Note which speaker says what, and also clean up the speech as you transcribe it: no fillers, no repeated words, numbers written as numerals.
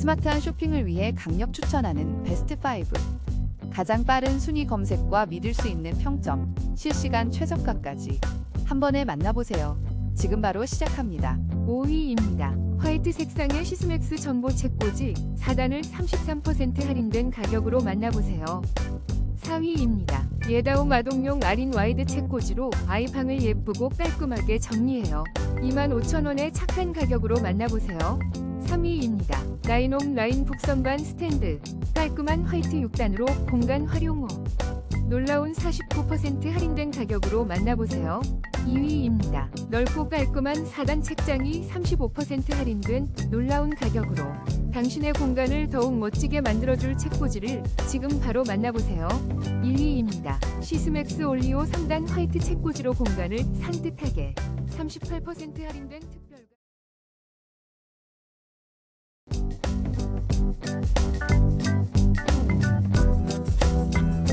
Speaker 1: 스마트한 쇼핑을 위해 강력 추천하는 베스트 5. 가장 빠른 순위 검색과 믿을 수 있는 평점, 실시간 최저가까지 한 번에 만나보세요. 지금 바로 시작합니다.
Speaker 2: 5위입니다. 화이트 색상의 시스맥스 전보 책꽂이 4단을 33% 할인된 가격으로 만나보세요. 4위입니다. 예다움 아동용 아린 와이드 책꽂이로 아이방을 예쁘고 깔끔하게 정리해요. 25,000원의 착한 가격으로 만나보세요. 3위입니다. 라인홈 라인 북선반 스탠드 깔끔한 화이트 6단으로 공간 활용호 놀라운 49% 할인된 가격으로 만나보세요. 2위입니다. 넓고 깔끔한 4단 책장이 35% 할인된 놀라운 가격으로 당신의 공간을 더욱 멋지게 만들어줄 책꽂이를 지금 바로 만나보세요. 1위입니다. 시스맥스 올리오 3단 화이트 책꽂이로 공간을 산뜻하게 38% 할인된 특별가